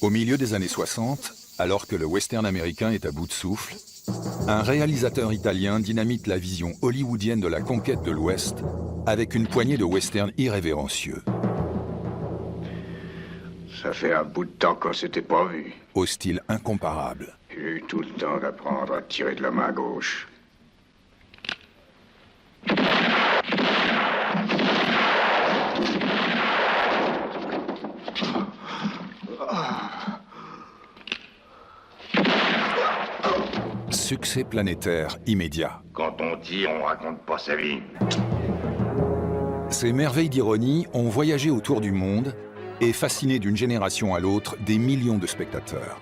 Au milieu des années 60, alors que le western américain est à bout de souffle, un réalisateur italien dynamite la vision hollywoodienne de la conquête de l'Ouest avec une poignée de westerns irrévérencieux. Ça fait un bout de temps qu'on s'était pas vu. Au style incomparable. J'ai eu tout le temps d'apprendre à tirer de la main gauche. Succès planétaire immédiat. Quand on tire, on raconte pas sa vie. Ces merveilles d'ironie ont voyagé autour du monde et fasciné d'une génération à l'autre des millions de spectateurs.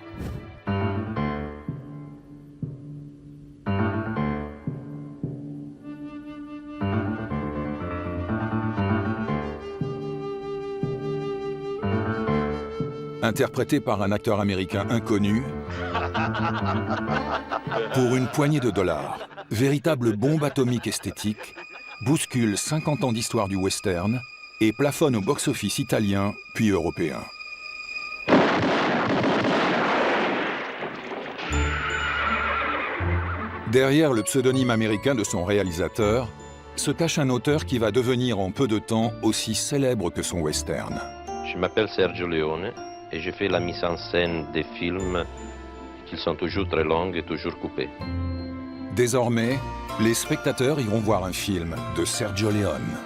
Interprété par un acteur américain inconnu, pour une poignée de dollars, véritable bombe atomique esthétique, bouscule 50 ans d'histoire du western et plafonne au box-office italien puis européen. Derrière le pseudonyme américain de son réalisateur, se cache un auteur qui va devenir en peu de temps aussi célèbre que son western. Je m'appelle Sergio Leone et je fais la mise en scène des films qui sont toujours très longs et toujours coupés. Désormais, les spectateurs iront voir un film de Sergio Leone.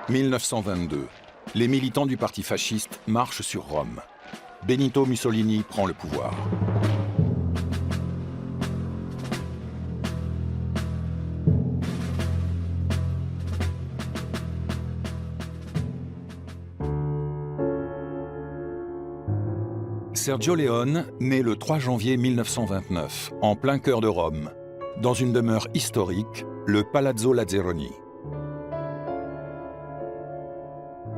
« 1922. Les militants du parti fasciste marchent sur Rome. Benito Mussolini prend le pouvoir. Sergio Leone naît le 3 janvier 1929, en plein cœur de Rome, dans une demeure historique, le Palazzo Lazzeroni.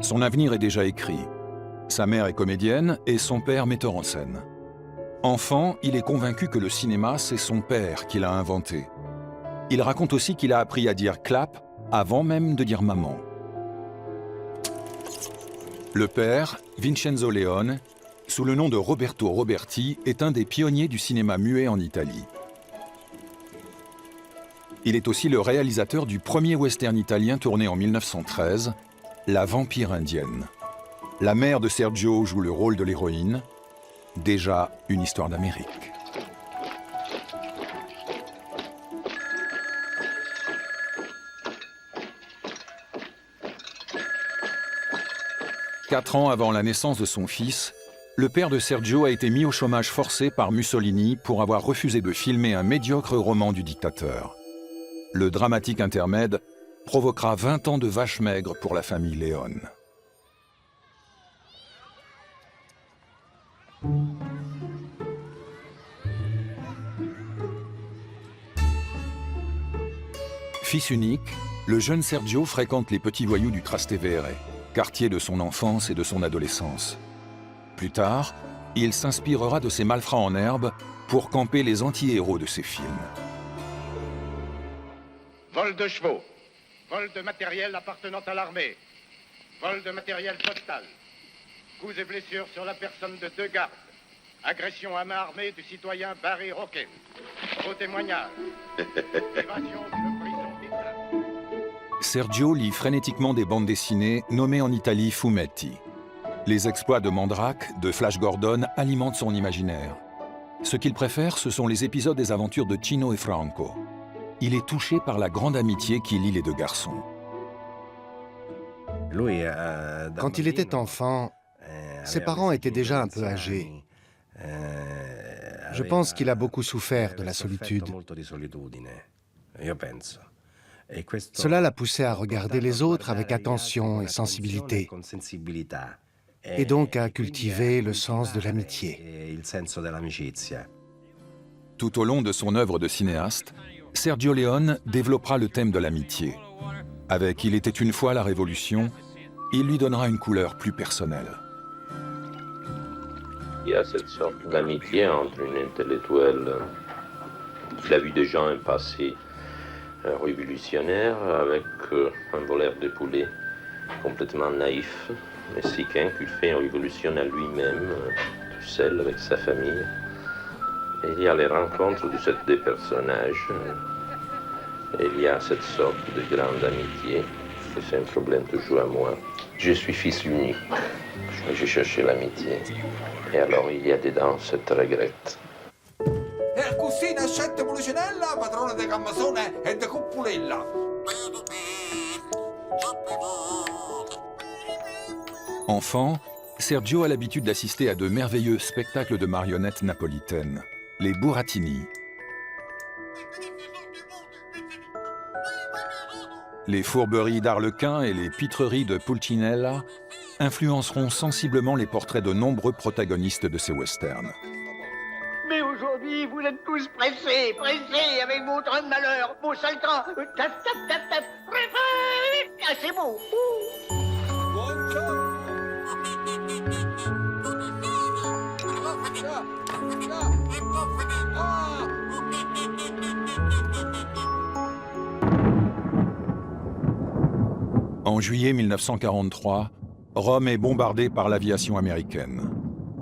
Son avenir est déjà écrit. Sa mère est comédienne et son père metteur en scène. Enfant, il est convaincu que le cinéma, c'est son père qui l'a inventé. Il raconte aussi qu'il a appris à dire « clap » avant même de dire « maman ». Le père, Vincenzo Leone, sous le nom de Roberto Roberti, est un des pionniers du cinéma muet en Italie. Il est aussi le réalisateur du premier western italien tourné en 1913, La vampire indienne. La mère de Sergio joue le rôle de l'héroïne, déjà une histoire d'Amérique. Quatre ans avant la naissance de son fils, le père de Sergio a été mis au chômage forcé par Mussolini pour avoir refusé de filmer un médiocre roman du dictateur. Le dramatique intermède provoquera 20 ans de vaches maigres pour la famille Leone. Fils unique, le jeune Sergio fréquente les petits voyous du Trastevere, quartier de son enfance et de son adolescence. Plus tard, il s'inspirera de ces malfrats en herbe pour camper les anti-héros de ses films. Vol de chevaux, vol de matériel appartenant à l'armée, vol de matériel postal, coups et blessures sur la personne de 2 gardes, agression à main armée du citoyen Barry Roquet, faux témoignage, évasion de prison d'État. Sergio lit frénétiquement des bandes dessinées nommées en Italie fumetti. Les exploits de Mandrake, de Flash Gordon alimentent son imaginaire. Ce qu'il préfère, ce sont les épisodes des aventures de Chino et Franco. Il est touché par la grande amitié qui lie les deux garçons. Quand il était enfant, ses parents étaient déjà un peu âgés. Je pense qu'il a beaucoup souffert de la solitude. Cela l'a poussé à regarder les autres avec attention et sensibilité, et donc à cultiver le sens de l'amitié. Tout au long de son œuvre de cinéaste, Sergio Leone développera le thème de l'amitié. Avec Il était une fois la Révolution, il lui donnera une couleur plus personnelle. Il y a cette sorte d'amitié entre une intellectuelle qui a vu déjà un passé révolutionnaire avec un voleur de poulet complètement naïf, mexicain, qui fait une révolution à lui-même, tout seul avec sa famille. Et il y a les rencontres de ces deux personnages. Et il y a cette sorte de grande amitié, que c'est un problème toujours à moi. Je suis fils unique, j'ai cherché l'amitié. E allora il y a dedans cette regrette. E così nascette Policinella, padrone di Cammasone e di Cuppulella. Enfant, Sergio a l'habitude d'assister à de merveilleux spectacles de marionnettes napolitaines, les burattini. Les fourberies d'Arlequin et les pitreries de Pulcinella influenceront sensiblement les portraits de nombreux protagonistes de ces westerns. Mais aujourd'hui, vous êtes tous pressés avec vos trains de malheur, vos sales trains. Tap, tap, tap, tap. Ah, c'est beau. En juillet 1943, Rome est bombardée par l'aviation américaine.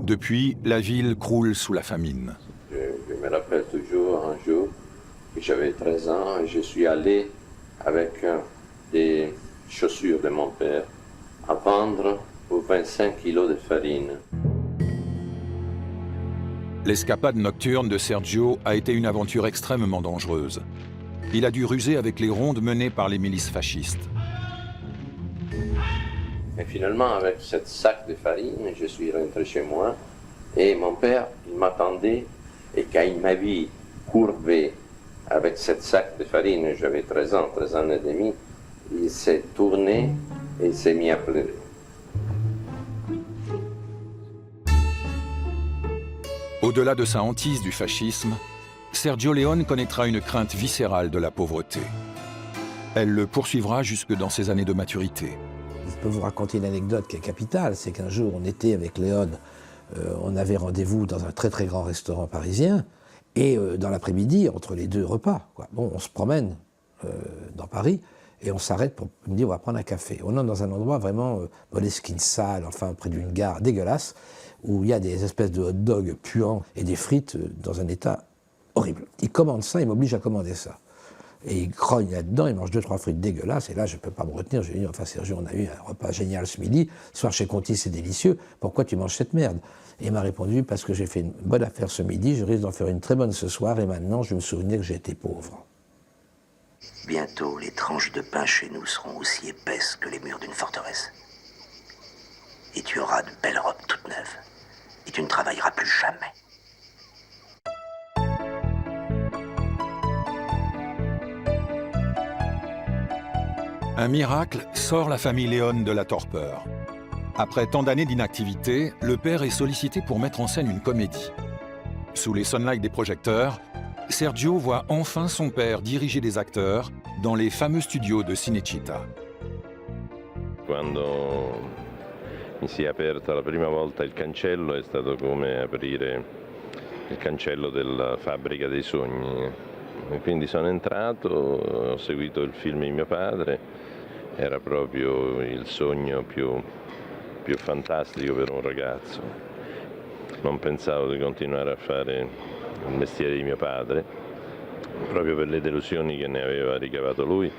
Depuis, la ville croule sous la famine. Je me rappelle toujours un jour que j'avais 13 ans et je suis allé avec des chaussures de mon père à vendre pour 25 kilos de farine. L'escapade nocturne de Sergio a été une aventure extrêmement dangereuse. Il a dû ruser avec les rondes menées par les milices fascistes. Et finalement, avec cette sac de farine, je suis rentré chez moi et mon père, il m'attendait et quand il m'a vu courbé avec cette sac de farine, j'avais 13 ans et demi, il s'est tourné et il s'est mis à pleurer. Au-delà de sa hantise du fascisme, Sergio Leone connaîtra une crainte viscérale de la pauvreté. Elle le poursuivra jusque dans ses années de maturité. Je peux vous raconter une anecdote qui est capitale, c'est qu'un jour on était avec Leone, on avait rendez-vous dans un très très grand restaurant parisien, et dans l'après-midi, entre les deux repas, on se promène dans Paris, et on s'arrête pour me dire on va prendre un café. On est dans un endroit vraiment Moleskine sale, enfin près d'une gare dégueulasse, où il y a des espèces de hot dogs puants et des frites dans un état horrible. Il commande ça, il m'oblige à commander ça. Et il grogne là-dedans, il mange 2-3 frites dégueulasses, et là je ne peux pas me retenir, je lui dis, enfin Sergio, on a eu un repas génial ce midi, ce soir chez Conti c'est délicieux, pourquoi tu manges cette merde? Et il m'a répondu, parce que j'ai fait une bonne affaire ce midi, je risque d'en faire une très bonne ce soir, et maintenant je me souvenais que j'étais pauvre. Bientôt, les tranches de pain chez nous seront aussi épaisses que les murs d'une forteresse. Et tu auras de belles robes toutes neuves, et tu ne travailleras plus jamais. Un miracle sort la famille Leone de la torpeur. Après tant d'années d'inactivité, le père est sollicité pour mettre en scène une comédie. Sous les sunlights des projecteurs, Sergio voit enfin son père diriger des acteurs dans les fameux studios de Cinecittà. Quando mi si è aperta la prima volta il cancello è stato come aprire il cancello della fabbrica dei sogni. E quindi sono entrato, ho seguito il film di mio padre, era proprio il sogno più fantastico per un ragazzo. Non pensavo di continuare a fare il mestiere di mio padre, proprio per le delusioni che ne aveva ricavato lui,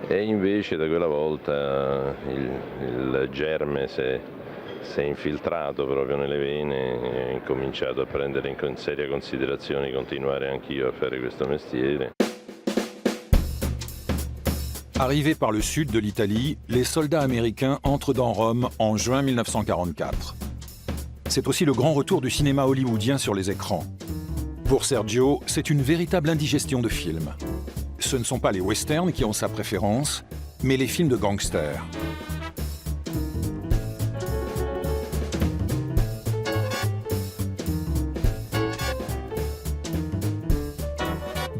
e invece da quella volta il germe si è infiltrato proprio nelle vene e ho incominciato a prendere in seria considerazione di continuare anch'io a fare questo mestiere. Arrivés par le sud de l'Italie, les soldats américains entrent dans Rome en juin 1944. C'est aussi le grand retour du cinéma hollywoodien sur les écrans. Pour Sergio, c'est une véritable indigestion de films. Ce ne sont pas les westerns qui ont sa préférence, mais les films de gangsters.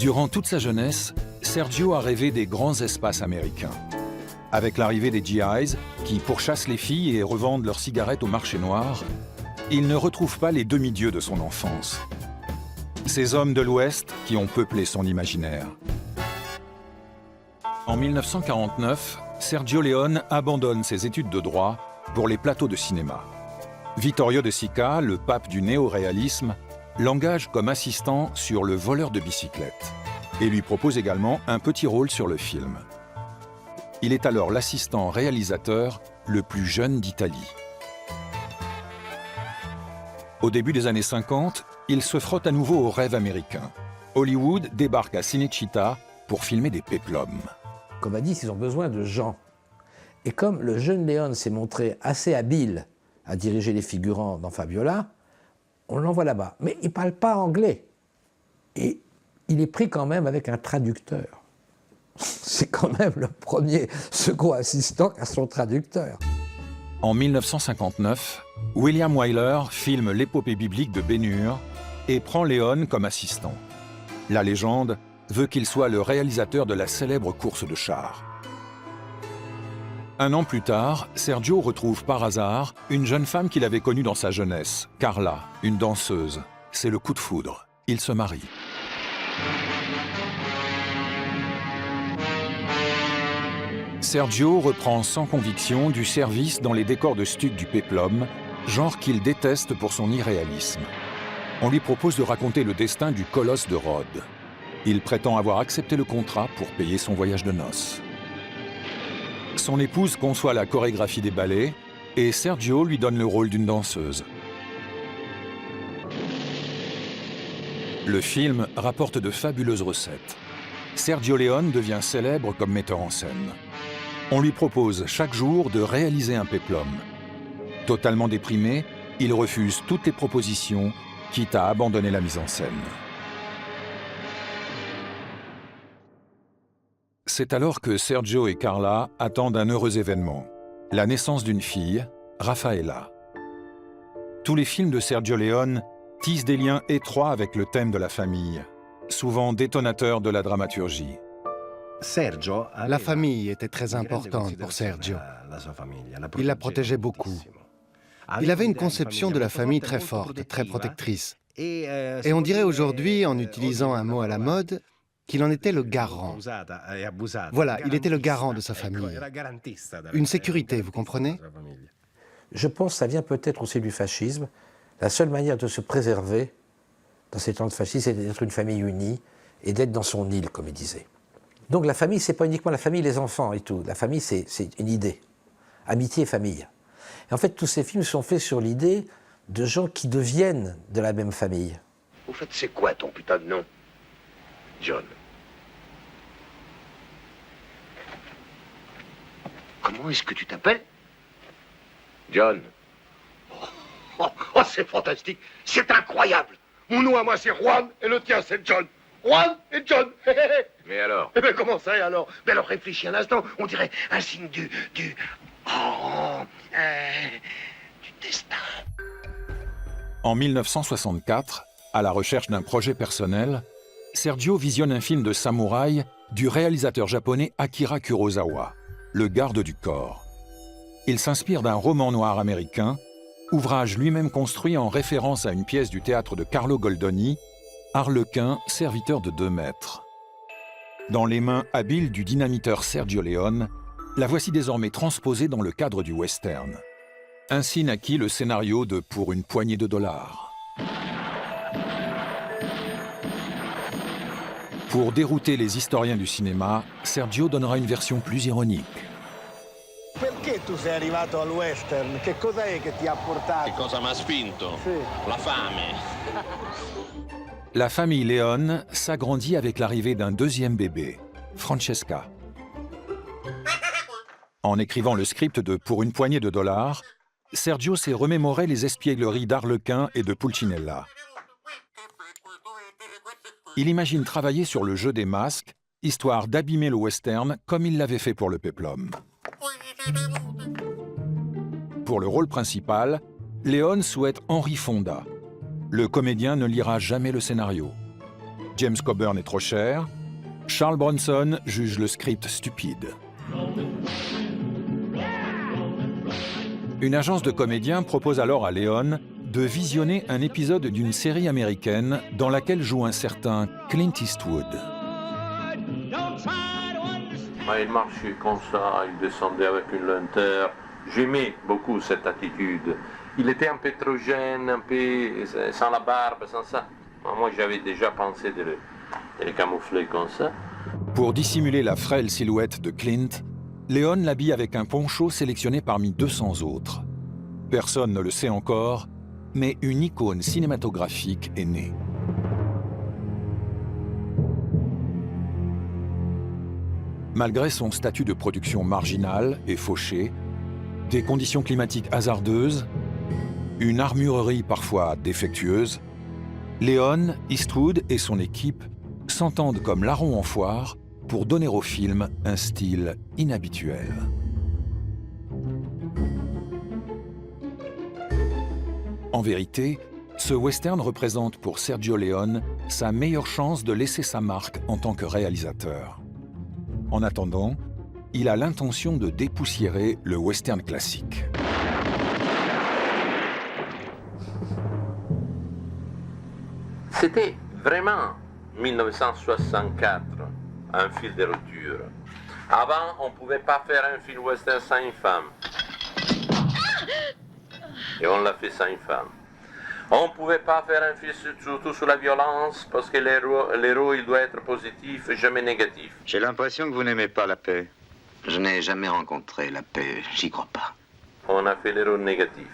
Durant toute sa jeunesse, Sergio a rêvé des grands espaces américains. Avec l'arrivée des GIs, qui pourchassent les filles et revendent leurs cigarettes au marché noir, il ne retrouve pas les demi-dieux de son enfance. Ces hommes de l'Ouest qui ont peuplé son imaginaire. En 1949, Sergio Leone abandonne ses études de droit pour les plateaux de cinéma. Vittorio De Sica, le pape du néo-réalisme, l'engage comme assistant sur Le voleur de bicyclette et lui propose également un petit rôle sur le film. Il est alors l'assistant réalisateur le plus jeune d'Italie. Au début des années 50, il se frotte à nouveau au rêve américain. Hollywood débarque à Cinecittà pour filmer des péplums. Comme a dit, ils ont besoin de gens. Et comme le jeune Leone s'est montré assez habile à diriger les figurants dans Fabiola, on l'envoie là-bas. Mais il ne parle pas anglais. Et il est pris quand même avec un traducteur. C'est quand même le premier second assistant à son traducteur. En 1959, William Wyler filme l'épopée biblique de Ben-Hur et prend Leone comme assistant. La légende veut qu'il soit le réalisateur de la célèbre course de chars. Un an plus tard, Sergio retrouve par hasard une jeune femme qu'il avait connue dans sa jeunesse, Carla, une danseuse. C'est le coup de foudre. Ils se marient. Sergio reprend sans conviction du service dans les décors de stuc du péplum, genre qu'il déteste pour son irréalisme. On lui propose de raconter le destin du colosse de Rhodes. Il prétend avoir accepté le contrat pour payer son voyage de noces. Son épouse conçoit la chorégraphie des ballets et Sergio lui donne le rôle d'une danseuse. Le film rapporte de fabuleuses recettes. Sergio Leone devient célèbre comme metteur en scène. On lui propose chaque jour de réaliser un péplum. Totalement déprimé, il refuse toutes les propositions, quitte à abandonner la mise en scène. C'est alors que Sergio et Carla attendent un heureux événement, la naissance d'une fille, Raffaella. Tous les films de Sergio Leone tissent des liens étroits avec le thème de la famille, souvent détonateur de la dramaturgie. La famille était très importante pour Sergio. Il la protégeait beaucoup. Il avait une conception de la famille très forte, très protectrice. Et on dirait aujourd'hui, en utilisant un mot à la mode, qu'il en était le garant. Voilà, il était le garant de sa famille. Une sécurité, vous comprenez? Je pense que ça vient peut-être aussi du fascisme. La seule manière de se préserver dans ces temps de fascisme, c'est d'être une famille unie et d'être dans son île, comme il disait. Donc la famille, c'est pas uniquement la famille, les enfants et tout. La famille, c'est une idée. Amitié et famille. Et en fait, tous ces films sont faits sur l'idée de gens qui deviennent de la même famille. Au fait, c'est quoi ton putain de nom? John. Comment est-ce que tu t'appelles? John. Oh, c'est fantastique, c'est incroyable. Mon nom à moi, c'est Juan, et le tien, c'est John. Juan et John. Mais alors? Eh bien, comment ça, alors? Ben alors, réfléchis un instant, on dirait un signe du destin. En 1964, à la recherche d'un projet personnel, Sergio visionne un film de samouraï du réalisateur japonais Akira Kurosawa, Le garde du corps. Il s'inspire d'un roman noir américain, ouvrage lui-même construit en référence à une pièce du théâtre de Carlo Goldoni, Harlequin, serviteur de 2 maîtres. Dans les mains habiles du dynamiteur Sergio Leone, la voici désormais transposée dans le cadre du western. Ainsi naquit le scénario de Pour une poignée de dollars. Pour dérouter les historiens du cinéma, Sergio donnera une version plus ironique. Perché tu sei arrivato al western? Che cosa è che ti ha portato? Che cosa mi ha spinto? Sì. La fame. La famille Leone s'agrandit avec l'arrivée d'un deuxième bébé, Francesca. En écrivant le script de Pour une poignée de dollars, Sergio s'est remémoré les espiègleries d'Harlequin et de Pulcinella. Il imagine travailler sur le jeu des masques, histoire d'abîmer le western comme il l'avait fait pour le péplum. Pour le rôle principal, Leone souhaite Henry Fonda. Le comédien ne lira jamais le scénario. James Coburn est trop cher. Charles Bronson juge le script stupide. Une agence de comédiens propose alors à Leone de visionner un épisode d'une série américaine dans laquelle joue un certain Clint Eastwood. Il marchait comme ça, il descendait avec une lenteur. J'aimais beaucoup cette attitude. Il était un peu trop jeune, un peu sans la barbe, sans ça. Moi, j'avais déjà pensé de le camoufler comme ça. Pour dissimuler la frêle silhouette de Clint, Leone l'habille avec un poncho sélectionné parmi 200 autres. Personne ne le sait encore, mais une icône cinématographique est née. Malgré son statut de production marginale et fauchée, des conditions climatiques hasardeuses, une armurerie parfois défectueuse, Leone, Eastwood et son équipe s'entendent comme larrons en foire pour donner au film un style inhabituel. En vérité, ce western représente pour Sergio Leone sa meilleure chance de laisser sa marque en tant que réalisateur. En attendant, il a l'intention de dépoussiérer le western classique. C'était vraiment 1964, un fil de rupture. Avant, on ne pouvait pas faire un film western sans une femme. Et on l'a fait sans une femme. On ne pouvait pas faire un film surtout sur la violence parce que l'héros il doit être positif et jamais négatif. J'ai l'impression que vous n'aimez pas la paix. Je n'ai jamais rencontré la paix, j'y crois pas. On a fait l'héros négatif.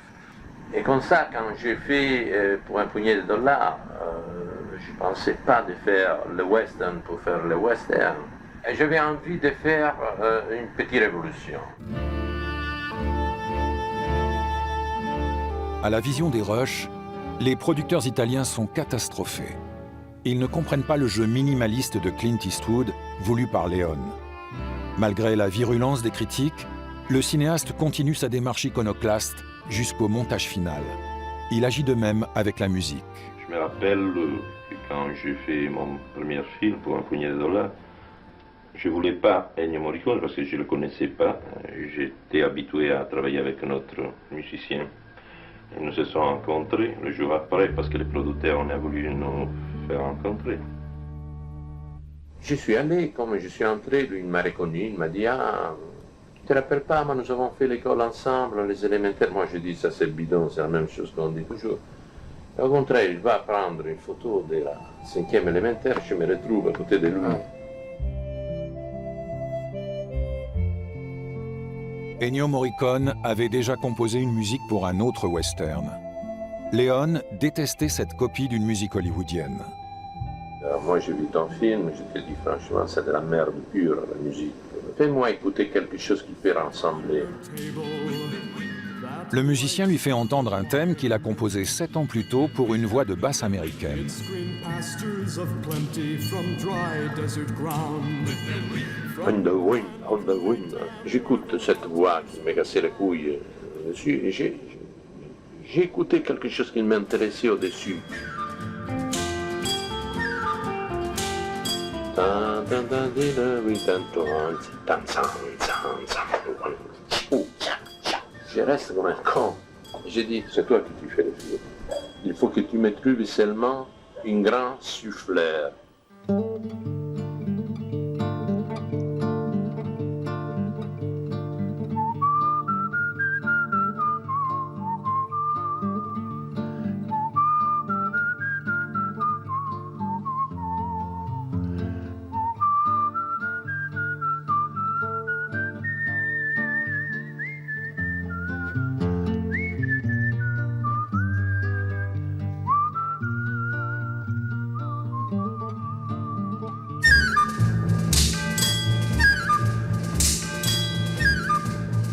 Et comme ça, quand j'ai fait pour un poignet de dollars, je ne pensais pas de faire le western pour faire le western. Et j'avais envie de faire une petite révolution. À la vision des rushs, les producteurs italiens sont catastrophés. Ils ne comprennent pas le jeu minimaliste de Clint Eastwood voulu par Leone. Malgré la virulence des critiques, le cinéaste continue sa démarche iconoclaste jusqu'au montage final. Il agit de même avec la musique. Je me rappelle que quand j'ai fait mon premier film pour un poignet de dollars, je ne voulais pas Ennio Morricone parce que je ne le connaissais pas. J'étais habitué à travailler avec un autre musicien. Et nous se sommes rencontrés le jour après parce que les producteurs ont voulu nous faire rencontrer. Je suis allé, comme je suis entré, lui il m'a reconnu, il m'a dit « Ah, tu ne te rappelles pas, mais nous avons fait l'école ensemble, les élémentaires. » Moi je dis « Ça c'est bidon, c'est la même chose qu'on dit toujours. » Au contraire, il va prendre une photo de la 5e élémentaire, je me retrouve à côté de lui. Ennio Morricone avait déjà composé une musique pour un autre western. Leone détestait cette copie d'une musique hollywoodienne. Moi j'ai vu ton film, je te dis franchement, c'est de la merde pure la musique. Fais-moi écouter quelque chose qui peut ressembler. Le musicien lui fait entendre un thème qu'il a composé 7 ans plus tôt pour une voix de basse américaine. On the wind. J'écoute cette voix qui m'a cassé les couilles dessus et j'ai écouté quelque chose qui m'intéressait au-dessus. Je reste comme un con. J'ai dit, c'est toi qui fais le film. Il faut que tu me trouves seulement un grand souffleur.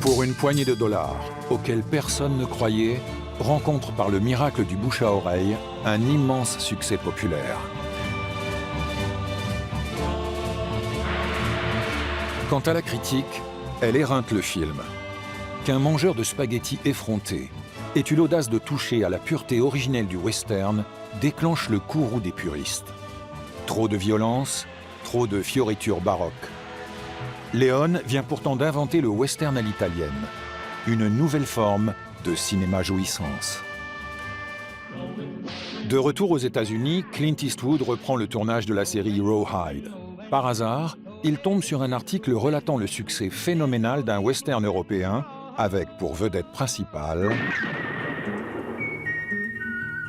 Pour une poignée de dollars, auquel personne ne croyait, rencontre par le miracle du bouche à oreille un immense succès populaire. Quant à la critique, elle éreinte le film. Qu'un mangeur de spaghettis effronté ait eu l'audace de toucher à la pureté originelle du western déclenche le courroux des puristes. Trop de violence, trop de fioritures baroques. Leone vient pourtant d'inventer le western à l'italienne, une nouvelle forme de cinéma jouissance. De retour aux États-Unis, Clint Eastwood reprend le tournage de la série Rawhide. Par hasard, il tombe sur un article relatant le succès phénoménal d'un western européen avec pour vedette principale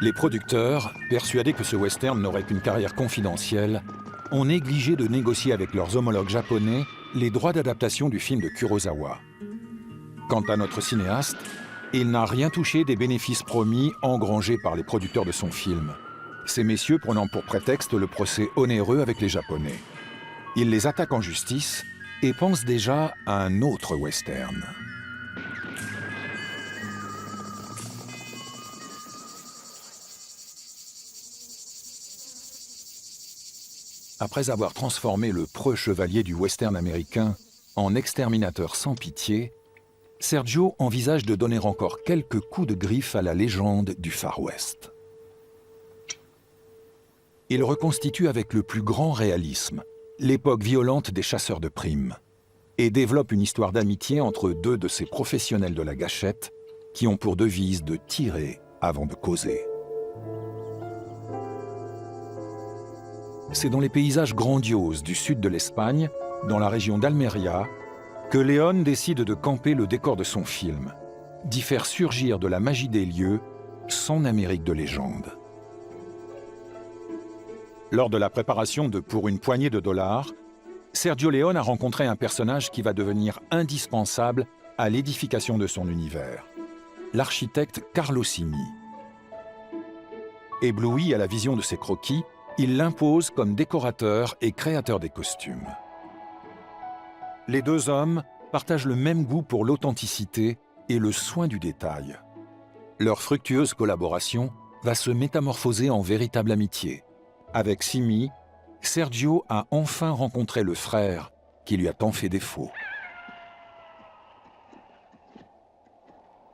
les producteurs, persuadés que ce western n'aurait qu'une carrière confidentielle, ont négligé de négocier avec leurs homologues japonais les droits d'adaptation du film de Kurosawa. Quant à notre cinéaste, il n'a rien touché des bénéfices promis engrangés par les producteurs de son film, ces messieurs prenant pour prétexte le procès onéreux avec les Japonais. Il les attaque en justice et pense déjà à un autre western. Après avoir transformé le preux chevalier du western américain en exterminateur sans pitié, Sergio envisage de donner encore quelques coups de griffe à la légende du Far West. Il reconstitue avec le plus grand réalisme l'époque violente des chasseurs de primes et développe une histoire d'amitié entre deux de ces professionnels de la gâchette qui ont pour devise de tirer avant de causer. C'est dans les paysages grandioses du sud de l'Espagne, dans la région d'Almeria, que Leone décide de camper le décor de son film, d'y faire surgir de la magie des lieux son Amérique de légende. Lors de la préparation de Pour une poignée de dollars, Sergio Leone a rencontré un personnage qui va devenir indispensable à l'édification de son univers, l'architecte Carlo Simi. Ébloui à la vision de ses croquis, il l'impose comme décorateur et créateur des costumes. Les deux hommes partagent le même goût pour l'authenticité et le soin du détail. Leur fructueuse collaboration va se métamorphoser en véritable amitié. Avec Simi, Sergio a enfin rencontré le frère qui lui a tant fait défaut.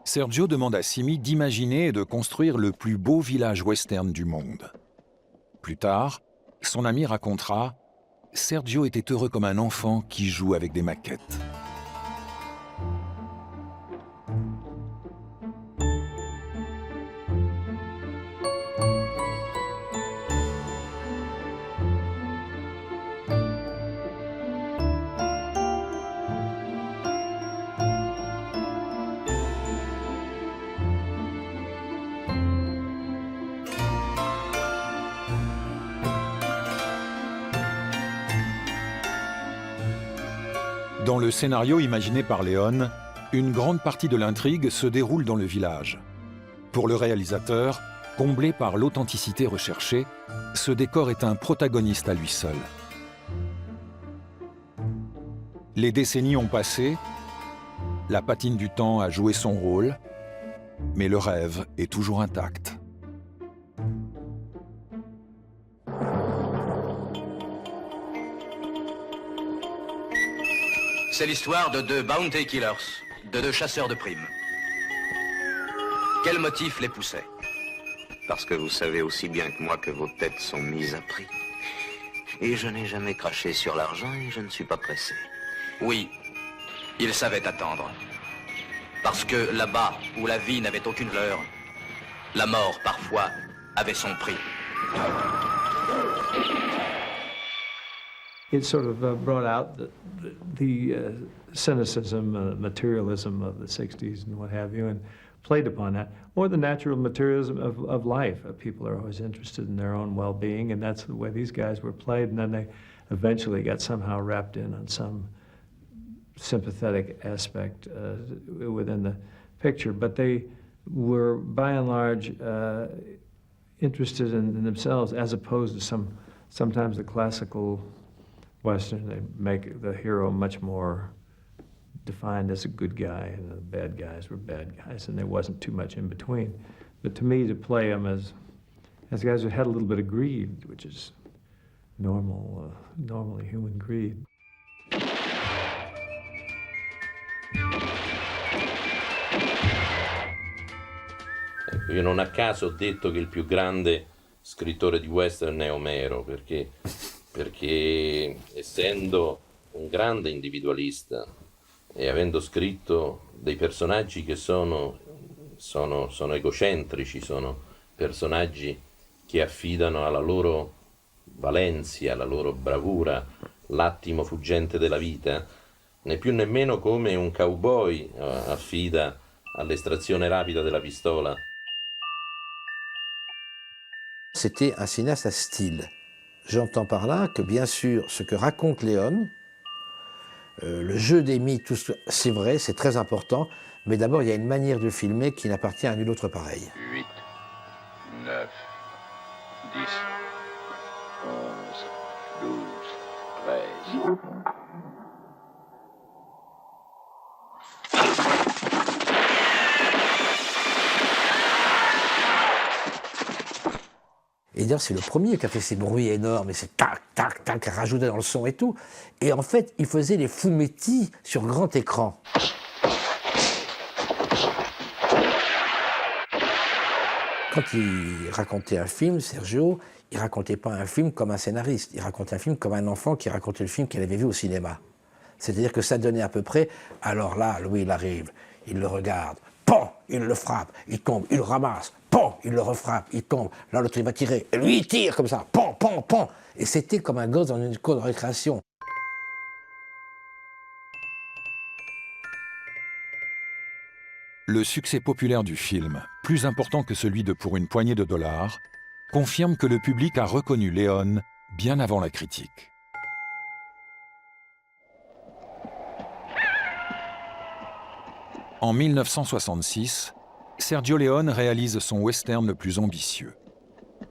Sergio demande à Simi d'imaginer et de construire le plus beau village western du monde. Plus tard, son ami racontera « Sergio était heureux comme un enfant qui joue avec des maquettes ». Dans le scénario imaginé par Leone, une grande partie de l'intrigue se déroule dans le village. Pour le réalisateur, comblé par l'authenticité recherchée, ce décor est un protagoniste à lui seul. Les décennies ont passé, la patine du temps a joué son rôle, mais le rêve est toujours intact. C'est l'histoire de deux bounty killers, de deux chasseurs de primes. Quel motif les poussait? Parce que vous savez aussi bien que moi que vos têtes sont mises à prix. Et je n'ai jamais craché sur l'argent et je ne suis pas pressé. Oui, ils savaient attendre. Parce que là-bas, où la vie n'avait aucune valeur, la mort, parfois, avait son prix. It sort of brought out the cynicism, materialism of the 60s and what have you, and played upon that. Or the natural materialism of life. People are always interested in their own well-being, and that's the way these guys were played. And then they eventually got somehow wrapped in on some sympathetic aspect within the picture. But they were, by and large, interested in themselves, as opposed to sometimes the classical Western. They make the hero much more defined as a good guy, and the bad guys were bad guys, and there wasn't too much in between. But to me, to play them as guys who had a little bit of greed, which is normally human greed. Ecco, io non a caso ho detto che il più grande scrittore di western è Omero, perché essendo un grande individualista e avendo scritto dei personaggi che sono egocentrici, sono personaggi che affidano alla loro valenza, alla loro bravura, l'attimo fuggente della vita, né più né meno come un cowboy affida all'estrazione rapida della pistola. C'était un cinéaste à style. J'entends par là que, bien sûr, ce que raconte Léon, le jeu des mythes, tout ce, c'est vrai, c'est très important, mais d'abord, il y a une manière de filmer qui n'appartient à nul autre pareil. 8, 9, 10, 11, 12, 13... Et d'ailleurs, c'est le premier qui a fait ces bruits énormes, et c'est tac, tac, tac, rajouté dans le son et tout. Et en fait, il faisait les fumetti sur grand écran. Quand il racontait un film, Sergio, il racontait pas un film comme un scénariste, il racontait un film comme un enfant qui racontait le film qu'il avait vu au cinéma. C'est-à-dire que ça donnait à peu près, alors là, Louis, il arrive, il le regarde, POM, il le frappe, il tombe, il le ramasse, POM, il le refrappe, il tombe, là l'autre il va tirer, et lui il tire comme ça, POM, POM, POM. Et c'était comme un gosse dans une cour de récréation. Le succès populaire du film, plus important que celui de Pour une poignée de dollars, confirme que le public a reconnu Léon bien avant la critique. En 1966, Sergio Leone réalise son western le plus ambitieux.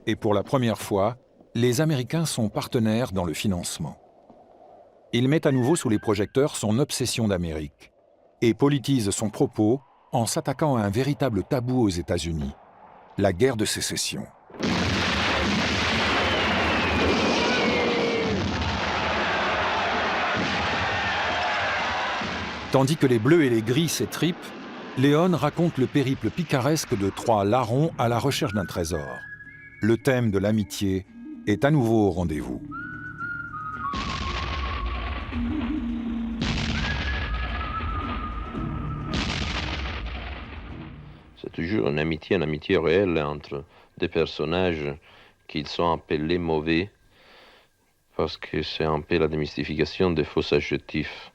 Et pour la première fois, les Américains sont partenaires dans le financement. Il met à nouveau sous les projecteurs son obsession d'Amérique et politise son propos en s'attaquant à un véritable tabou aux États-Unis, la guerre de sécession. Tandis que les bleus et les gris s'étripent, Léon raconte le périple picaresque de trois larrons à la recherche d'un trésor. Le thème de l'amitié est à nouveau au rendez-vous. C'est toujours une amitié réelle entre des personnages qui sont appelés mauvais, parce que c'est un peu la démystification des faux adjectifs.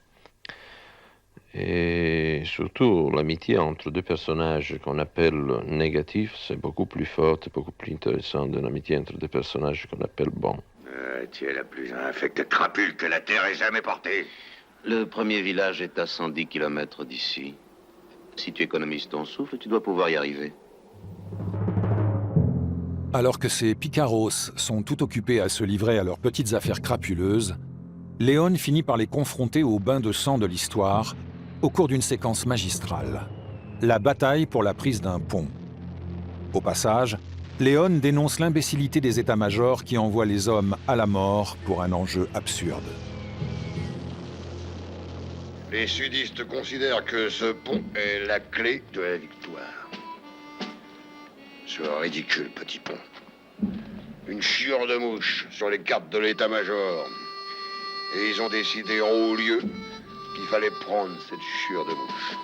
Et surtout, l'amitié entre deux personnages qu'on appelle négatifs, c'est beaucoup plus forte, beaucoup plus intéressant d'une amitié entre deux personnages qu'on appelle bons. Tu es la plus infecte crapule que la Terre ait jamais portée. Le premier village est à 110 km d'ici. Si tu économises ton souffle, tu dois pouvoir y arriver. Alors que ces picaros sont tout occupés à se livrer à leurs petites affaires crapuleuses, Léon finit par les confronter au bain de sang de l'histoire au cours d'une séquence magistrale, la bataille pour la prise d'un pont. Au passage, Léon dénonce l'imbécilité des états-majors qui envoient les hommes à la mort pour un enjeu absurde. Les sudistes considèrent que ce pont est la clé de la victoire. Ce ridicule petit pont. Une chiure de mouche sur les cartes de l'état-major. Et ils ont décidé en haut lieu qu'il fallait prendre cette chiure de mouche.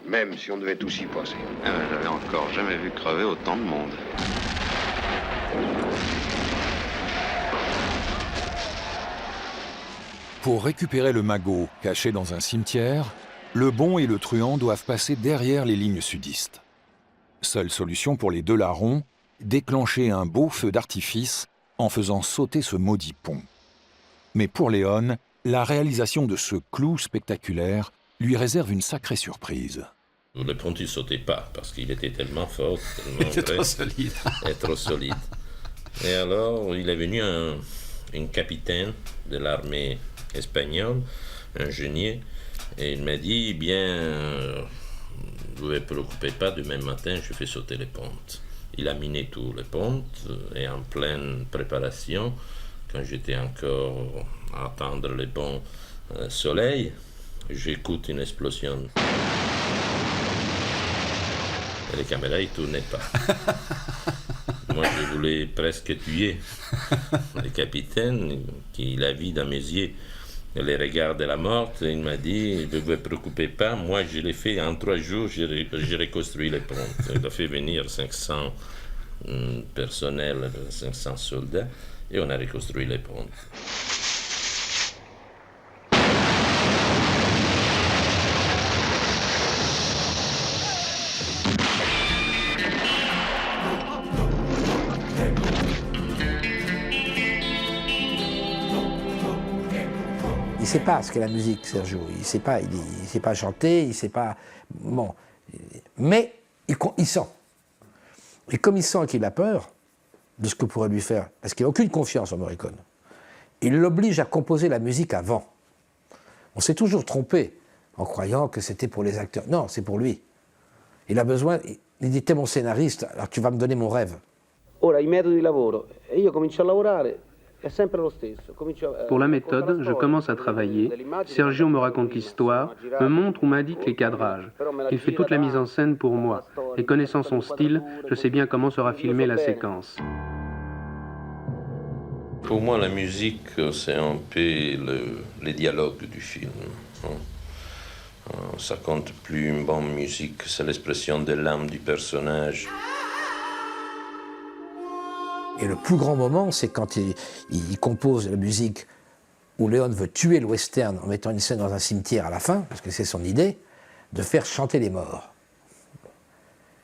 Même si on devait tous y passer. J'avais encore jamais vu crever autant de monde. Pour récupérer le magot caché dans un cimetière, le bon et le truand doivent passer derrière les lignes sudistes. Seule solution pour les deux larrons, déclencher un beau feu d'artifice en faisant sauter ce maudit pont. Mais pour Léon, la réalisation de ce clou spectaculaire lui réserve une sacrée surprise. Le pont ne sautait pas parce qu'il était tellement fort, Il était trop solide. Et trop solide. Et alors, il est venu un capitaine de l'armée espagnole, un génier, et il m'a dit, ne vous préoccupez pas, demain matin, je fais sauter les pontes. Il a miné tous les pontes, et en pleine préparation, quand j'étais encore à attendre le bon soleil, j'écoute une explosion. Et les caméras, ils ne tournaient pas. Moi, je voulais presque tuer le capitaine qui l'a vu dans mes yeux. Les regards de la mort, il m'a dit, ne vous préoccupez pas, moi je l'ai fait en 3 jours, j'ai reconstruit les ponts. Il a fait venir 500 personnels, 500 soldats, et on a reconstruit les ponts. Il ne sait pas ce qu'est la musique, Sergio. Il ne sait pas chanter, il ne sait pas... Bon. Mais il sent. Et comme il sent qu'il a peur de ce que pourrait lui faire, parce qu'il n'a aucune confiance en Morricone, il l'oblige à composer la musique avant. On s'est toujours trompé en croyant que c'était pour les acteurs. Non, c'est pour lui. Il a besoin... Il dit, t'es mon scénariste, alors tu vas me donner mon rêve. Ora, i metodi di lavoro. E io comincio a lavorare. Pour la méthode, je commence à travailler. Sergio me raconte l'histoire, me montre ou m'indique les cadrages. Il fait toute la mise en scène pour moi. Et connaissant son style, je sais bien comment sera filmée la séquence. Pour moi, la musique, c'est un peu les dialogues du film. Ça compte plus une bonne musique, c'est l'expression de l'âme du personnage. Et le plus grand moment, c'est quand il compose la musique où Leone veut tuer le western en mettant une scène dans un cimetière à la fin, parce que c'est son idée, de faire chanter les morts,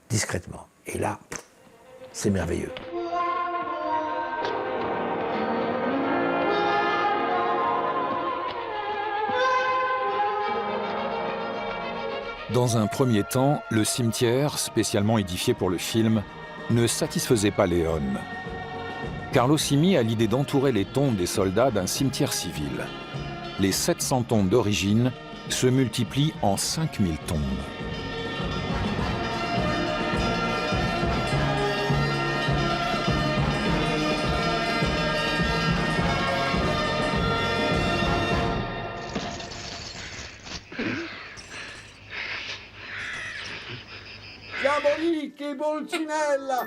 discrètement. Et là, c'est merveilleux. Dans un premier temps, le cimetière, spécialement édifié pour le film, ne satisfaisait pas Leone. Carlo Simi a l'idée d'entourer les tombes des soldats d'un cimetière civil. Les 700 tombes d'origine se multiplient en 5000 tombes. Siamo ricchi, Pulcinella!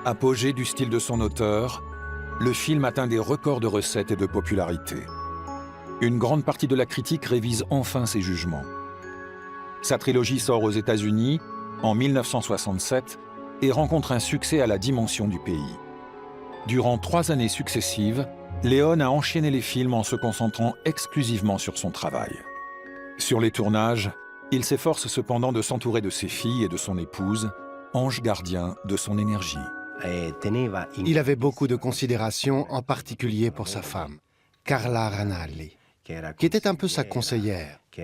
Apogée du style de son auteur, le film atteint des records de recettes et de popularité. Une grande partie de la critique révise enfin ses jugements. Sa trilogie sort aux États-Unis en 1967 et rencontre un succès à la dimension du pays. Durant 3 années successives, Leone a enchaîné les films en se concentrant exclusivement sur son travail. Sur les tournages, il s'efforce cependant de s'entourer de ses filles et de son épouse, ange gardien de son énergie. Il avait beaucoup de considération, en particulier pour sa femme, Carla Ranalli, qui était un peu sa conseillère, qui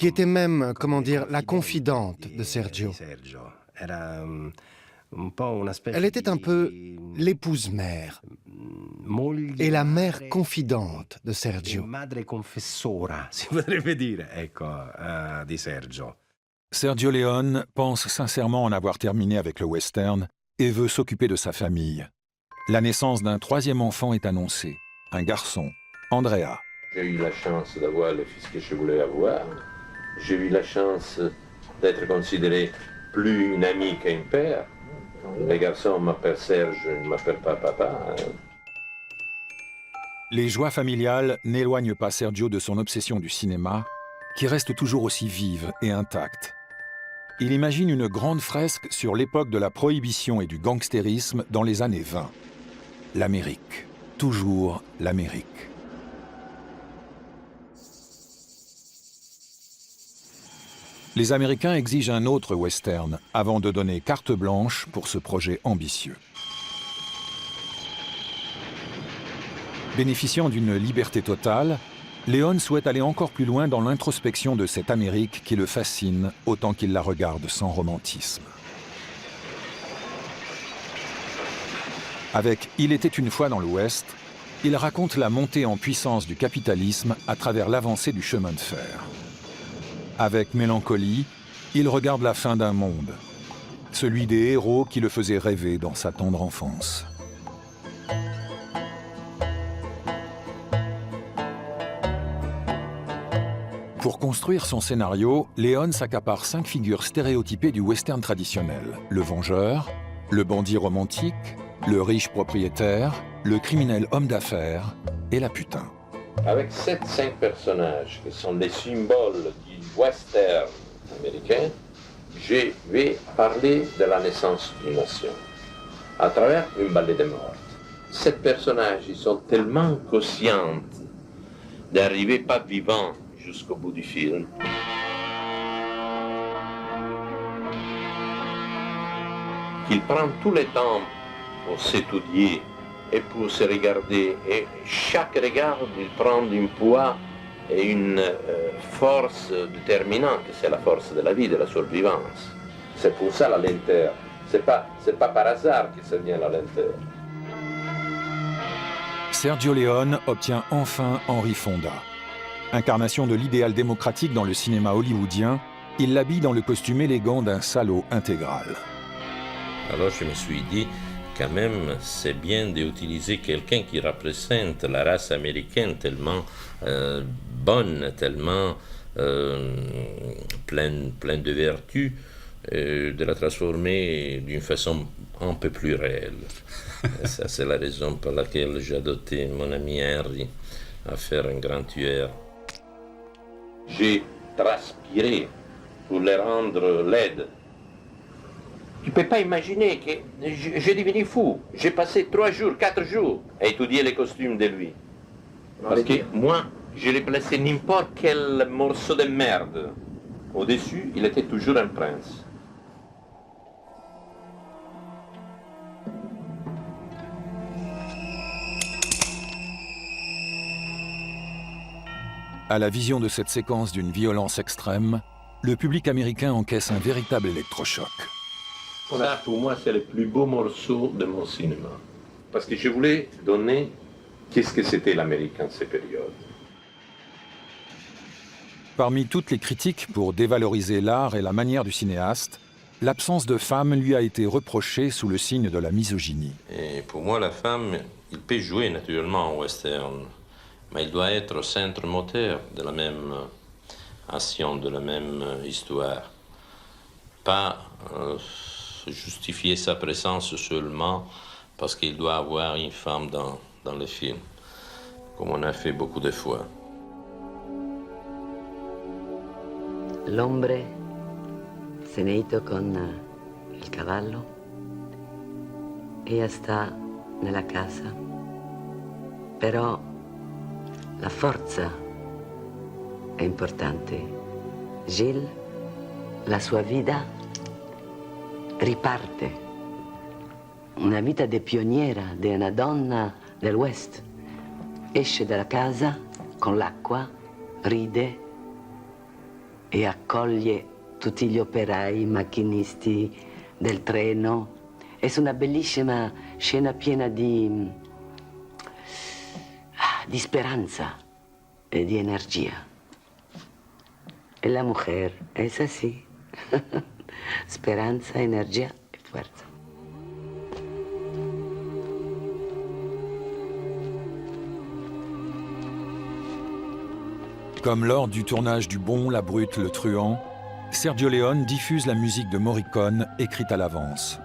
était même, comment dire, la confidente de Sergio. Elle était un peu l'épouse mère et la mère confidente de Sergio. Sergio Leone pense sincèrement en avoir terminé avec le western et veut s'occuper de sa famille. La naissance d'un 3e enfant est annoncée, un garçon, Andrea. J'ai eu la chance d'avoir le fils que je voulais avoir. J'ai eu la chance d'être considéré plus une amie qu'un père. Les garçons m'appellent Serge, ils ne m'appellent pas papa. Les joies familiales n'éloignent pas Sergio de son obsession du cinéma, qui reste toujours aussi vive et intacte. Il imagine une grande fresque sur l'époque de la prohibition et du gangstérisme dans les années 20. L'Amérique, toujours l'Amérique. Les Américains exigent un autre western avant de donner carte blanche pour ce projet ambitieux. Bénéficiant d'une liberté totale, Leone souhaite aller encore plus loin dans l'introspection de cette Amérique qui le fascine autant qu'il la regarde sans romantisme. Avec « Il était une fois dans l'Ouest », il raconte la montée en puissance du capitalisme à travers l'avancée du chemin de fer. Avec mélancolie, il regarde la fin d'un monde, celui des héros qui le faisaient rêver dans sa tendre enfance. Pour construire son scénario, Leone s'accapare 5 figures stéréotypées du western traditionnel. Le vengeur, le bandit romantique, le riche propriétaire, le criminel homme d'affaires et la putain. Avec ces 5 personnages qui sont les symboles du western américain, je vais parler de la naissance d'une nation à travers une ballade des morts. Ces personnages, ils sont tellement conscients d'arriver pas vivants jusqu'au bout du film. Qu'il prend tout le temps pour s'étudier et pour se regarder. Et chaque regard, il prend un poids et une force déterminante, c'est la force de la vie, de la survivance. C'est pour ça la lenteur. C'est pas par hasard que ça vient la lenteur. Sergio Leone obtient enfin Henry Fonda. Incarnation de l'idéal démocratique dans le cinéma hollywoodien, il l'habille dans le costume élégant d'un salaud intégral. Alors je me suis dit, quand même, c'est bien d'utiliser quelqu'un qui représente la race américaine tellement bonne, tellement pleine de vertus, de la transformer d'une façon un peu plus réelle. Et ça, c'est la raison pour laquelle j'ai adopté mon ami Henry à faire un grand tueur. J'ai transpiré pour les rendre laides. Tu ne peux pas imaginer que j'ai devenu fou. J'ai passé 3 jours, 4 jours à étudier les costumes de lui. Parce que moi, je l'ai placé n'importe quel morceau de merde. Au-dessus, il était toujours un prince. À la vision de cette séquence d'une violence extrême, le public américain encaisse un véritable électrochoc. Ça, pour moi, c'est le plus beau morceau de mon cinéma. Parce que je voulais donner qu'est-ce que c'était l'Amérique en ces périodes. Parmi toutes les critiques pour dévaloriser l'art et la manière du cinéaste, l'absence de femmes lui a été reprochée sous le signe de la misogynie. Et pour moi, la femme, il peut jouer naturellement en western, mais il doit être au centre moteur de la même action, de la même histoire. Pas justifier sa présence seulement parce qu'il doit avoir une femme dans le film, comme on a fait beaucoup de fois. L'ombre se n'è ido con il cavallo. Ella sta nella casa, però la forza è importante. Gilles, la sua vita riparte. Una vita di pioniera, di una donna del West. Esce dalla casa con l'acqua, ride e accoglie tutti gli operai, i macchinisti del treno. È una bellissima scena piena di speranza e di energia. E la mujer es así. Speranza, energia e forza. Comme lors du tournage du Bon, la Brute, le Truand, Sergio Leone diffuse la musique de Morricone écrite à l'avance.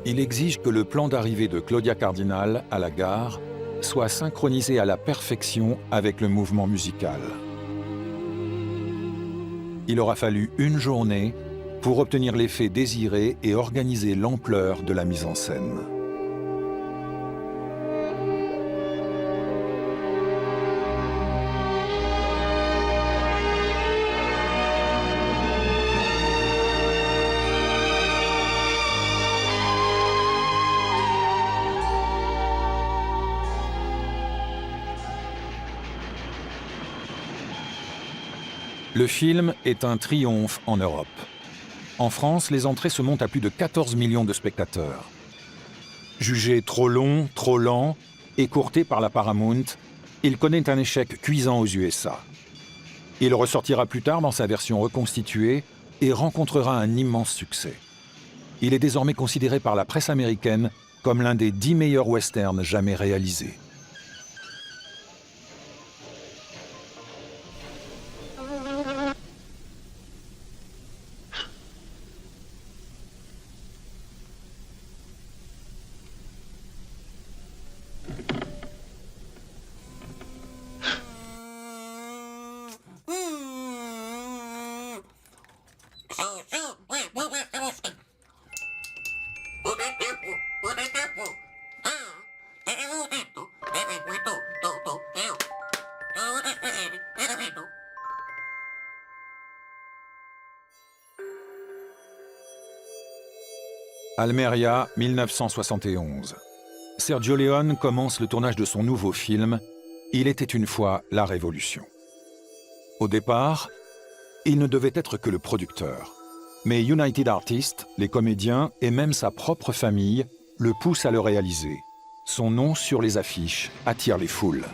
Il exige que le plan d'arrivée de Claudia Cardinal à la gare soit synchronisé à la perfection avec le mouvement musical. Il aura fallu une journée pour obtenir l'effet désiré et organiser l'ampleur de la mise en scène. Le film est un triomphe en Europe. En France, les entrées se montent à plus de 14 millions de spectateurs. Jugé trop long, trop lent, écourté par la Paramount, il connaît un échec cuisant aux USA. Il ressortira plus tard dans sa version reconstituée et rencontrera un immense succès. Il est désormais considéré par la presse américaine comme l'un des 10 meilleurs westerns jamais réalisés. Almeria, 1971. Sergio Leone commence le tournage de son nouveau film « Il était une fois la Révolution ». Au départ, il ne devait être que le producteur. Mais United Artists, les comédiens et même sa propre famille le poussent à le réaliser. Son nom sur les affiches attire les foules.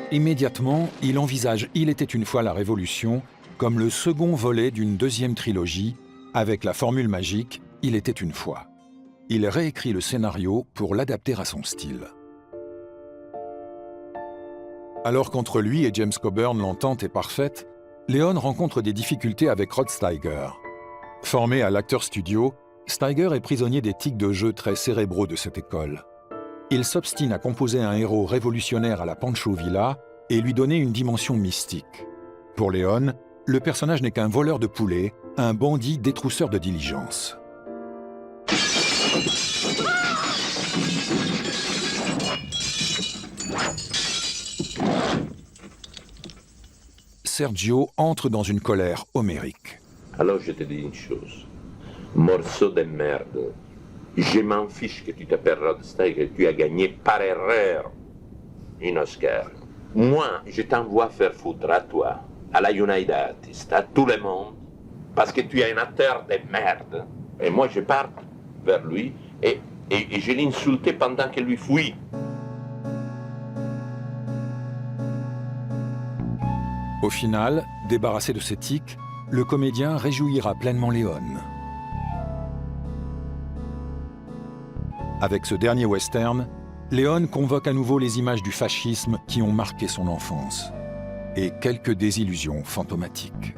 Immédiatement, il envisage « Il était une fois la Révolution » comme le second volet d'une deuxième trilogie, avec la formule magique « Il était une fois ». Il réécrit le scénario pour l'adapter à son style. Alors qu'entre lui et James Coburn l'entente est parfaite, Leone rencontre des difficultés avec Rod Steiger. Formé à l'Actors Studio, Steiger est prisonnier des tics de jeu très cérébraux de cette école. Il s'obstine à composer un héros révolutionnaire à la Pancho Villa et lui donner une dimension mystique. Pour Leone, le personnage n'est qu'un voleur de poulets, un bandit détrousseur de diligence. Sergio entre dans une colère homérique. Alors je te dis une chose, morceau de merde. Je m'en fiche que tu t'appelles Rod Steiger, tu as gagné par erreur un Oscar. Moi, je t'envoie faire foutre à toi, à la United Artists, à tout le monde, parce que tu es un acteur de merde. Et moi, je pars vers lui et je l'insultais pendant qu'il lui fuit. Au final, débarrassé de ses tics, le comédien réjouira pleinement Leone. Avec ce dernier western, Leone convoque à nouveau les images du fascisme qui ont marqué son enfance et quelques désillusions fantomatiques.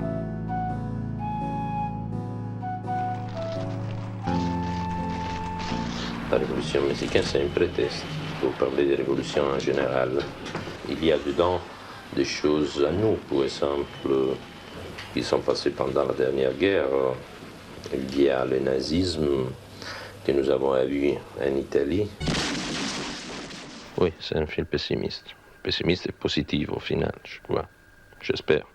La révolution mexicaine, c'est un prétexte pour parler de révolution en général. Il y a dedans des choses à nous, par exemple, qui sont passées pendant la dernière guerre. Il y a le nazisme que nous avons vu en Italie. Oui, c'est un film pessimiste. Pessimiste et positif au final, je crois. J'espère.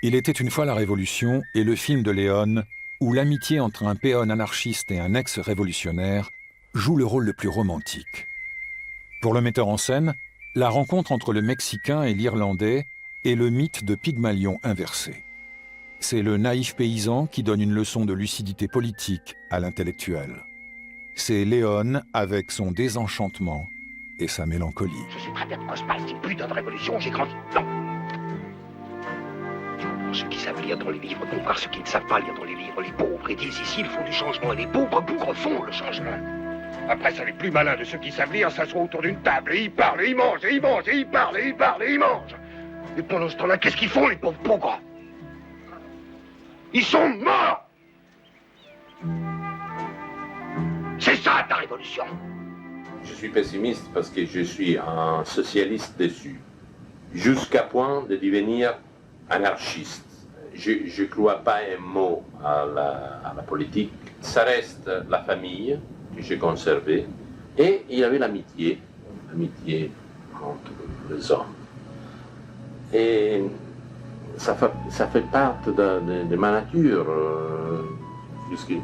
Il était une fois la Révolution et le film de Leone où l'amitié entre un péon anarchiste et un ex-révolutionnaire joue le rôle le plus romantique. Pour le metteur en scène, la rencontre entre le Mexicain et l'Irlandais est le mythe de Pygmalion inversé. C'est le naïf paysan qui donne une leçon de lucidité politique à l'intellectuel. C'est Leone avec son désenchantement et sa mélancolie. Je sais très bien de quoi je parle, ces putains de révolution, j'ai grandi. Non. Tu comprends ceux qui savent lire dans les livres, comprends ceux qui ne savent pas lire dans les livres. Les pauvres, ils disent ici, ils font du changement, et les pauvres bougres font le changement. Après ça, les plus malins de ceux qui savent lire s'assoient autour d'une table et ils parlent, et ils mangent, et ils mangent, et ils parlent, et ils parlent, et ils mangent. Et pendant ce temps-là, qu'est-ce qu'ils font, les pauvres bougres? Ils sont morts! C'est ça, ta révolution! Je suis pessimiste parce que je suis un socialiste déçu, jusqu'à point de devenir anarchiste. Je ne crois pas un mot à la politique. Ça reste la famille que j'ai conservée et il y avait l'amitié entre les hommes. Et ça fait partie de ma nature, puisque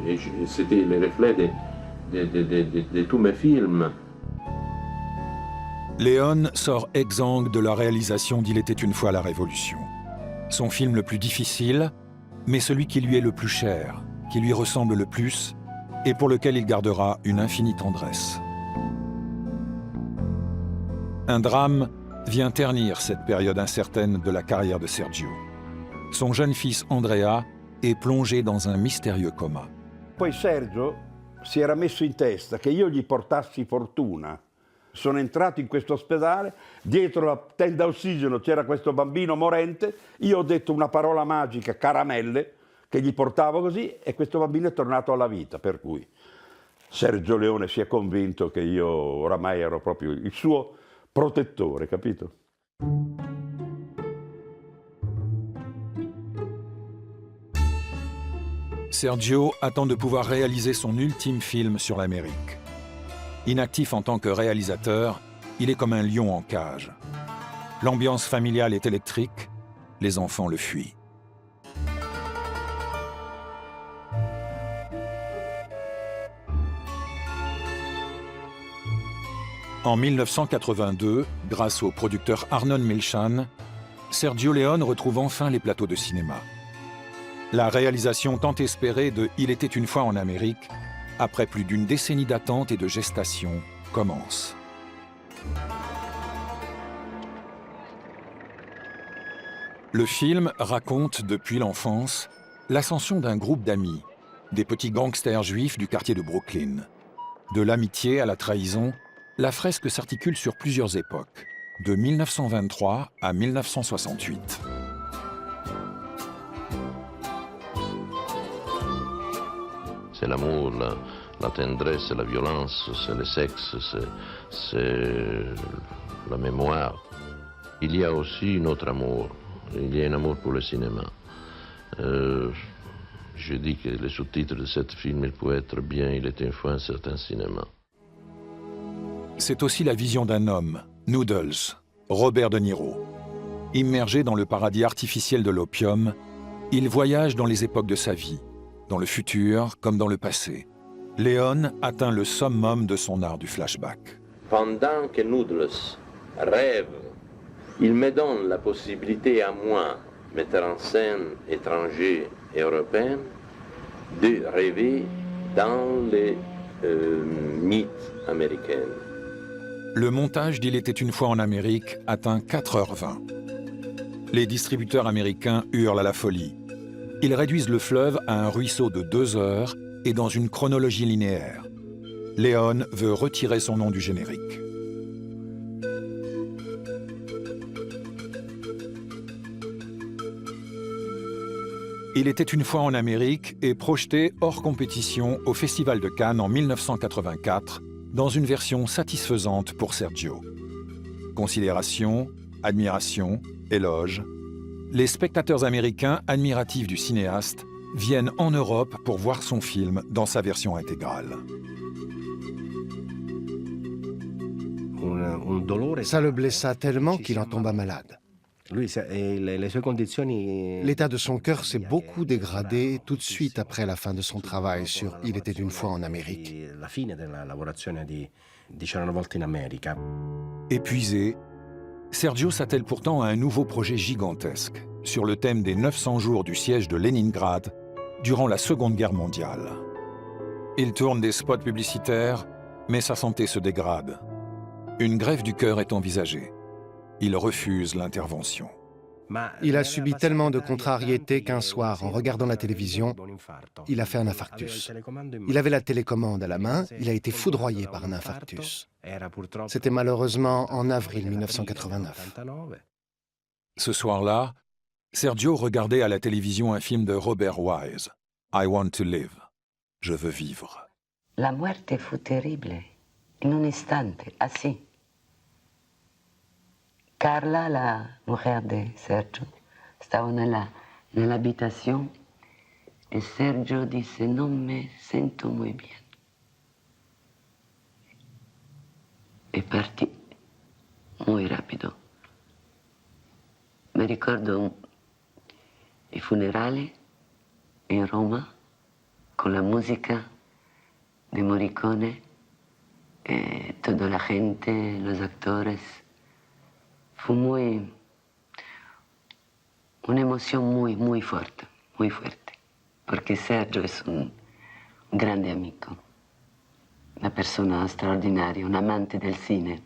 c'était le reflet de tous mes films. Leone sort exsangue de la réalisation d'Il était une fois la Révolution. Son film le plus difficile, mais celui qui lui est le plus cher, qui lui ressemble le plus et pour lequel il gardera une infinie tendresse. Un drame vient ternir cette période incertaine de la carrière de Sergio. Son jeune fils Andrea est plongé dans un mystérieux coma. Poi Sergio si era messo in testa che io gli portassi fortuna. Sono entrato in questo ospedale, dietro la tenda ossigeno c'era questo bambino morente, io ho detto una parola magica, caramelle, che gli portavo così e questo bambino è tornato alla vita, per cui Sergio Leone si è convinto che io oramai ero proprio il suo protettore, capito? Sergio attend de pouvoir réaliser son ultime film sur l'Amérique. Inactif en tant que réalisateur, il est comme un lion en cage. L'ambiance familiale est électrique, les enfants le fuient. En 1982, grâce au producteur Arnon Milchan, Sergio Leone retrouve enfin les plateaux de cinéma. La réalisation tant espérée de Il était une fois en Amérique, après plus d'une décennie d'attente et de gestation, commence. Le film raconte depuis l'enfance l'ascension d'un groupe d'amis, des petits gangsters juifs du quartier de Brooklyn. De l'amitié à la trahison, la fresque s'articule sur plusieurs époques, de 1923 à 1968. C'est l'amour, la tendresse, la violence, c'est le sexe, c'est la mémoire. Il y a aussi un autre amour, il y a un amour pour le cinéma. Je dis que le sous-titre de ce film, il peut être bien, il était une fois un certain cinéma. C'est aussi la vision d'un homme, Noodles, Robert De Niro. Immergé dans le paradis artificiel de l'opium, il voyage dans les époques de sa vie, dans le futur comme dans le passé. Leone atteint le summum de son art du flashback. Pendant que Noodles rêve, il me donne la possibilité à moi, metteur en scène étranger et européen, de rêver dans les mythes américains. Le montage d'Il était une fois en Amérique atteint 4h20. Les distributeurs américains hurlent à la folie. Ils réduisent le fleuve à un ruisseau de 2 heures et dans une chronologie linéaire. Leone veut retirer son nom du générique. Il était une fois en Amérique est projeté hors compétition au Festival de Cannes en 1984 dans une version satisfaisante pour Sergio. Considération, admiration, éloge. Les spectateurs américains admiratifs du cinéaste viennent en Europe pour voir son film dans sa version intégrale. Ça le blessa tellement qu'il en tomba malade. L'état de son cœur s'est beaucoup dégradé tout de suite après la fin de son travail sur Il était une fois en Amérique. Épuisé, Sergio s'attelle pourtant à un nouveau projet gigantesque sur le thème des 900 jours du siège de Leningrad durant la Seconde Guerre mondiale. Il tourne des spots publicitaires, mais sa santé se dégrade. Une greffe du cœur est envisagée. Il refuse l'intervention. Il a subi tellement de contrariétés qu'un soir, en regardant la télévision, il a fait un infarctus. Il avait la télécommande à la main, il a été foudroyé par un infarctus. C'était malheureusement en avril 1989. Ce soir-là, Sergio regardait à la télévision un film de Robert Wise, I Want to Live. Je veux vivre. La muerte fu terrible, in un istante, así. Carla, la mujer de Sergio, estaba nell'abitazione e Sergio disse non me sento muy bien. E partì muy rapido. Mi ricordo i funerali in Roma con la musica di Morricone toda la gente, los actores. Fue una emoción muy fuerte, porque Sergio es un grande amigo, una persona straordinaria, un amante del cine.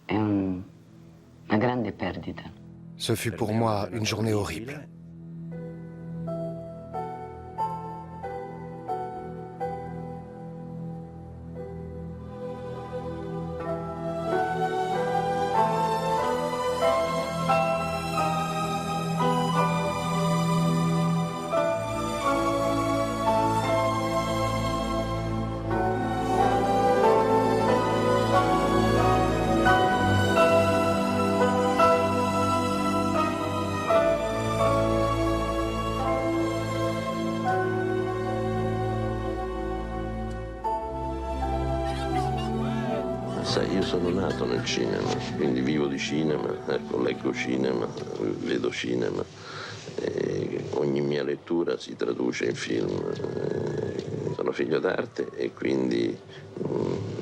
È una grande perdita. Ce fut pour moi une journée horrible. Sai, io sono nato nel cinema, quindi vivo di cinema, ecco, leggo cinema, vedo cinema, ogni mia lettura si traduce in film. Sono figlio d'arte e quindi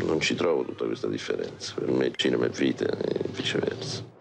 non ci trovo tutta questa differenza. Per me il cinema è vita e viceversa.